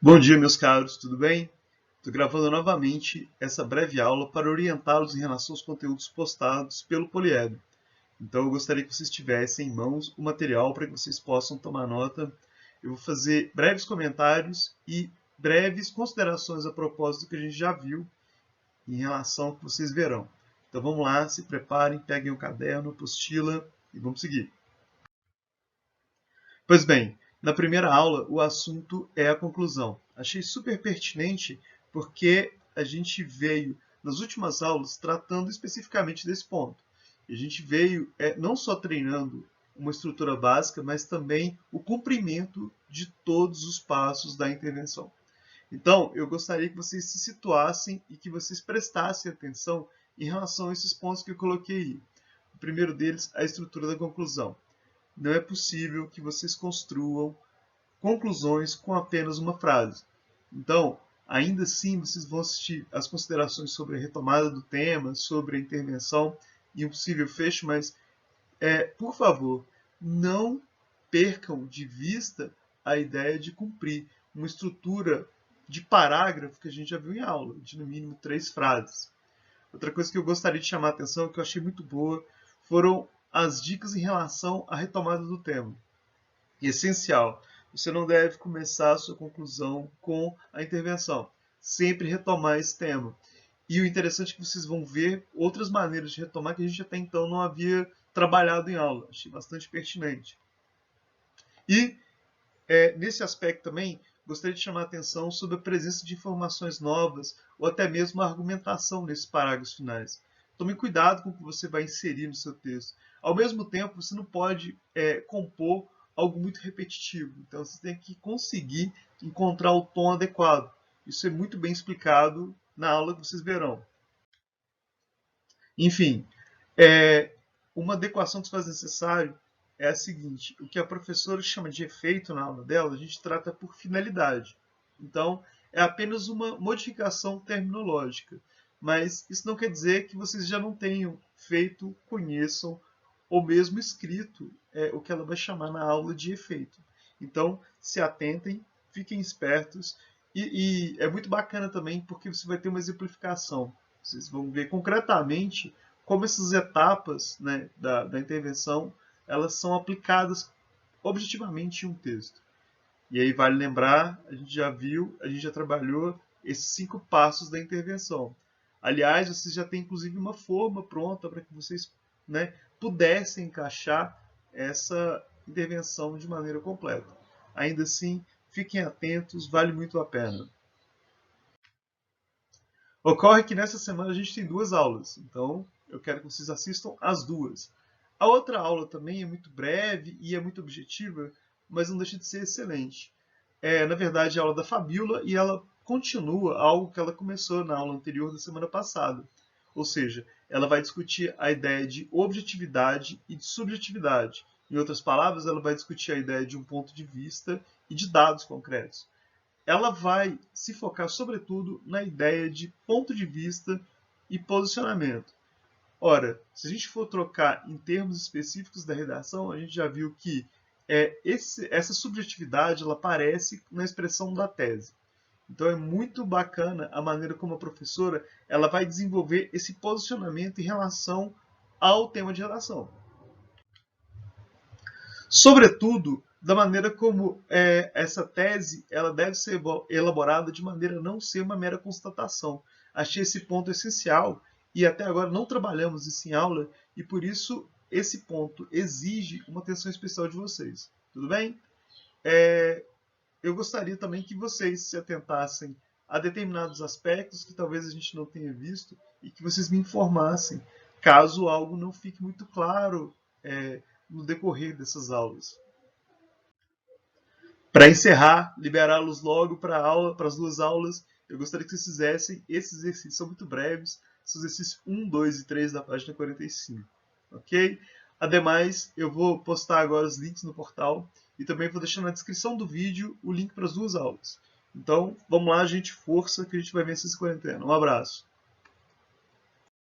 Bom dia, meus caros, tudo bem? Estou gravando novamente essa breve aula para orientá-los em relação aos conteúdos postados pelo Poliedro. Então, eu gostaria que vocês tivessem em mãos o material para que vocês possam tomar nota. Eu vou fazer breves comentários e breves considerações a propósito do que a gente já viu em relação ao que vocês verão. Então, vamos lá, se preparem, peguem o caderno, apostila e vamos seguir. Pois bem, na primeira aula o assunto é a conclusão. Achei super pertinente porque a gente veio nas últimas aulas tratando especificamente desse ponto. E a gente veio não só treinando uma estrutura básica, mas também o cumprimento de todos os passos da intervenção. Então, eu gostaria que vocês se situassem e que vocês prestassem atenção em relação a esses pontos que eu coloquei aí. O primeiro deles, a estrutura da conclusão. Não é possível que vocês construam conclusões com apenas uma frase. Então, ainda assim, vocês vão assistir as considerações sobre a retomada do tema, sobre a intervenção e um possível fecho, mas, por favor, não percam de vista a ideia de cumprir uma estrutura de parágrafo que a gente já viu em aula, de no mínimo 3 frases. Outra coisa que eu gostaria de chamar a atenção, que eu achei muito boa, foram as dicas em relação à retomada do tema. Essencial. Você não deve começar a sua conclusão com a intervenção. Sempre retomar esse tema. E o interessante é que vocês vão ver outras maneiras de retomar que a gente até então não havia trabalhado em aula. Achei bastante pertinente. E, nesse aspecto também, gostaria de chamar a atenção sobre a presença de informações novas ou até mesmo a argumentação nesses parágrafos finais. Tome cuidado com o que você vai inserir no seu texto. Ao mesmo tempo, você não pode compor algo muito repetitivo. Então, você tem que conseguir encontrar o tom adequado. Isso é muito bem explicado na aula que vocês verão. Enfim, uma adequação que se faz necessário é a seguinte: o que a professora chama de efeito na aula dela, a gente trata por finalidade. Então, é apenas uma modificação terminológica. Mas isso não quer dizer que vocês já não tenham feito, conheçam ou mesmo escrito o que ela vai chamar na aula de efeito. Então, se atentem, fiquem espertos e é muito bacana também porque você vai ter uma exemplificação. Vocês vão ver concretamente como essas etapas, né, da intervenção elas são aplicadas objetivamente em um texto. E aí vale lembrar, a gente já viu, a gente já trabalhou esses 5 passos da intervenção. Aliás, vocês já têm inclusive uma forma pronta para que vocês, né, pudessem encaixar essa intervenção de maneira completa. Ainda assim, fiquem atentos, vale muito a pena. Ocorre que nessa semana a gente tem 2 aulas, então eu quero que vocês assistam as 2. A outra aula também é muito breve e é muito objetiva, mas não deixa de ser excelente. Na verdade, a aula da Fabíola e ela continua algo que ela começou na aula anterior da semana passada. Ou seja, ela vai discutir a ideia de objetividade e de subjetividade. Em outras palavras, ela vai discutir a ideia de um ponto de vista e de dados concretos. Ela vai se focar, sobretudo, na ideia de ponto de vista e posicionamento. Ora, se a gente for trocar em termos específicos da redação, a gente já viu que essa subjetividade ela aparece na expressão da tese. Então é muito bacana a maneira como a professora ela vai desenvolver esse posicionamento em relação ao tema de redação. Sobretudo, da maneira como essa tese ela deve ser elaborada de maneira a não ser uma mera constatação. Achei esse ponto essencial e até agora não trabalhamos isso em aula e por isso esse ponto exige uma atenção especial de vocês. Tudo bem? Eu gostaria também que vocês se atentassem a determinados aspectos que talvez a gente não tenha visto e que vocês me informassem caso algo não fique muito claro no decorrer dessas aulas. Para encerrar, liberá-los logo para aula, para as 2 aulas, eu gostaria que vocês fizessem esses exercícios, são muito breves, são os exercícios 1, 2 e 3 da página 45, ok? Ademais, eu vou postar agora os links no portal e também vou deixar na descrição do vídeo o link para as 2 aulas. Então, vamos lá, gente, força que a gente vai vencer essa quarentena. Um abraço.